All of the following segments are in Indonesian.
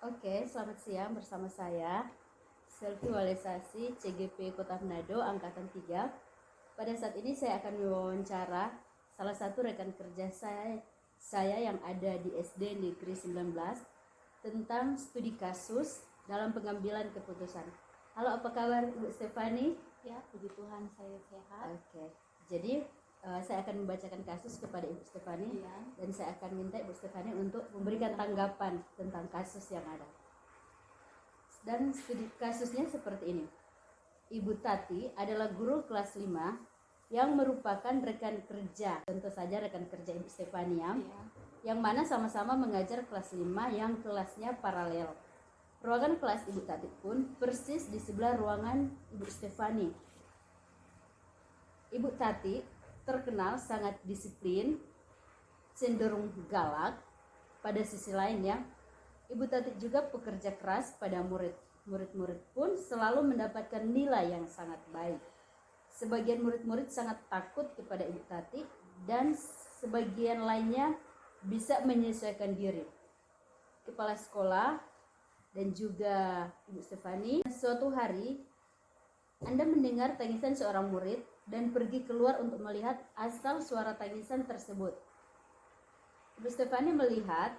Oke, selamat siang bersama saya Selvi Walesasi CGP Kota Manado Angkatan 3. Pada saat ini saya akan mewawancara salah satu rekan kerja saya yang ada di SD Negeri 19 tentang studi kasus dalam pengambilan keputusan. Halo, apa kabar Ibu Stefani? Ya, puji Tuhan saya sehat. Oke, jadi saya akan membacakan kasus kepada Ibu Stefani Ya. dan saya akan minta Ibu Stefani untuk memberikan tanggapan tentang kasus yang ada. Dan studi kasusnya seperti ini. Ibu Tati adalah guru kelas 5 yang merupakan rekan kerja, tentu saja rekan kerja Ibu Stefania, yang mana sama-sama mengajar kelas 5 yang kelasnya paralel. Ruangan kelas Ibu Tati pun persis di sebelah ruangan Ibu Stefani. Ibu Tati terkenal sangat disiplin, cenderung galak. Pada sisi lainnya, Ibu Tati juga pekerja keras pada murid. Murid-murid pun selalu mendapatkan nilai yang sangat baik. Sebagian murid-murid sangat takut kepada Ibu Tati dan sebagian lainnya bisa menyesuaikan diri. Kepala sekolah dan juga Ibu Stefani, suatu hari Anda mendengar tangisan seorang murid dan pergi keluar untuk melihat asal suara tangisan tersebut. Ibu Stefani melihat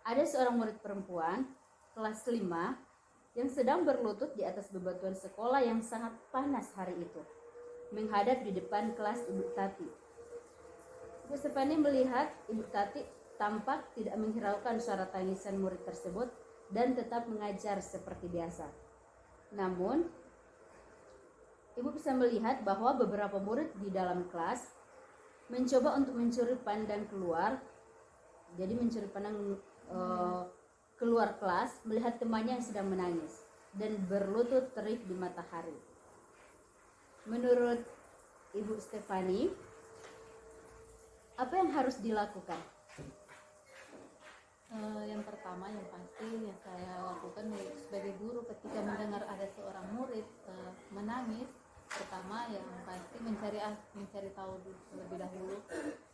ada seorang murid perempuan kelas 5 yang sedang berlutut di atas bebatuan sekolah yang sangat panas hari itu, menghadap di depan kelas Ibu Tati. Ibu Stefani melihat Ibu Tati tampak tidak menghiraukan suara tangisan murid tersebut dan tetap mengajar seperti biasa. Namun, Ibu bisa melihat bahwa beberapa murid di dalam kelas mencoba untuk mencuri pandang keluar. Jadi mencuri pandang keluar kelas, melihat temannya yang sedang menangis dan berlutut terik di matahari. Menurut Ibu Stefani, apa yang harus dilakukan? Yang pertama, yang pasti yang saya lakukan sebagai guru ketika mendengar ada seorang murid menangis, pertama yang pasti mencari tahu terlebih dahulu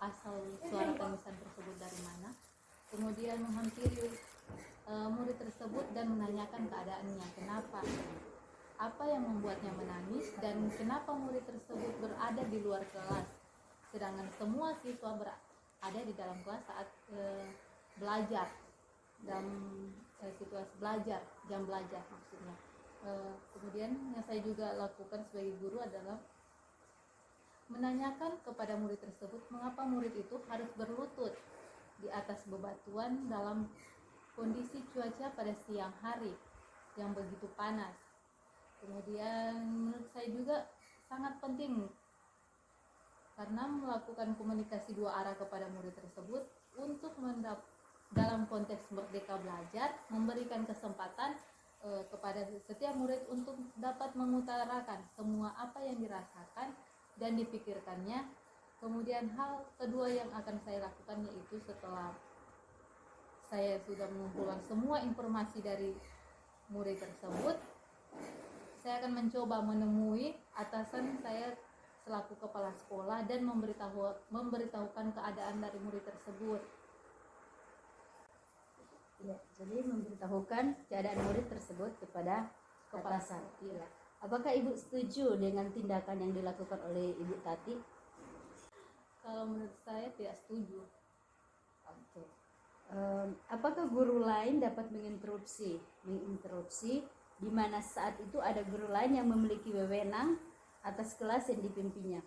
asal suara tangisan tersebut dari mana. Kemudian menghampiri murid tersebut dan menanyakan keadaannya, kenapa, apa yang membuatnya menangis, dan kenapa murid tersebut berada di luar kelas, sedangkan semua siswa berada di dalam kelas saat belajar, dalam situasi belajar, jam belajar maksudnya. Kemudian yang saya juga lakukan sebagai guru adalah menanyakan kepada murid tersebut mengapa murid itu harus berlutut di atas bebatuan dalam kondisi cuaca pada siang hari yang begitu panas. Kemudian menurut saya juga sangat penting karena melakukan komunikasi dua arah kepada murid tersebut untuk dalam konteks merdeka belajar, memberikan kesempatan kepada setiap murid untuk dapat mengutarakan semua apa yang dirasakan dan dipikirkannya. Kemudian hal kedua yang akan saya lakukan yaitu setelah saya sudah mengumpulkan semua informasi dari murid tersebut, saya akan mencoba menemui atasan saya selaku kepala sekolah dan memberitahukan keadaan dari murid tersebut. Ya, jadi memberitahukan keadaan murid tersebut kepada atasan. Ya. Apakah Ibu setuju dengan tindakan yang dilakukan oleh Ibu Tati? Kalau menurut saya tidak setuju. Oke. Apakah guru lain dapat menginterupsi di mana saat itu ada guru lain yang memiliki wewenang atas kelas yang dipimpinnya?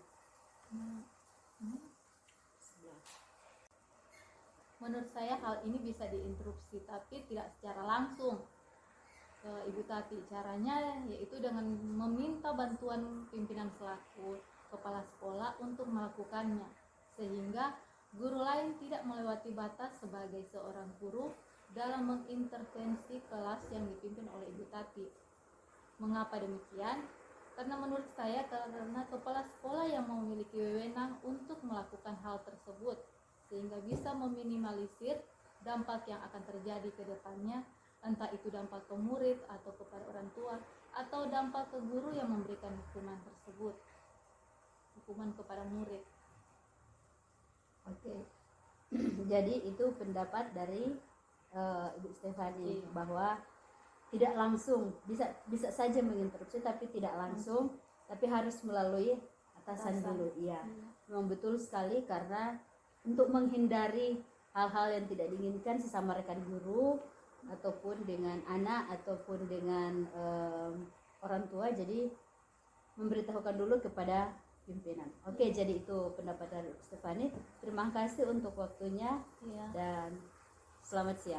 Menurut saya hal ini bisa diinterupsi tapi tidak secara langsung ke Ibu Tati. Caranya yaitu dengan meminta bantuan pimpinan selaku kepala sekolah untuk melakukannya, sehingga guru lain tidak melewati batas sebagai seorang guru dalam mengintervensi kelas yang dipimpin oleh Ibu Tati. Mengapa demikian? Karena menurut saya karena kepala sekolah yang memiliki wewenang untuk melakukan hal tersebut, sehingga bisa meminimalisir dampak yang akan terjadi ke depannya, entah itu dampak ke murid atau kepada orang tua, atau dampak ke guru yang memberikan hukuman tersebut, hukuman kepada murid. Oke. Jadi itu pendapat dari Ibu Stefani, Iya. bahwa tidak langsung bisa saja menginterupsi tapi tidak langsung, tapi harus melalui atasan Atasan. dulu. Iya, Iya. memang betul sekali, karena untuk menghindari hal-hal yang tidak diinginkan sesama rekan guru ataupun dengan anak ataupun dengan orang tua, jadi memberitahukan dulu kepada pimpinan. Oke, jadi itu pendapat dari Stefani. Terima kasih untuk waktunya Iya. dan selamat siang.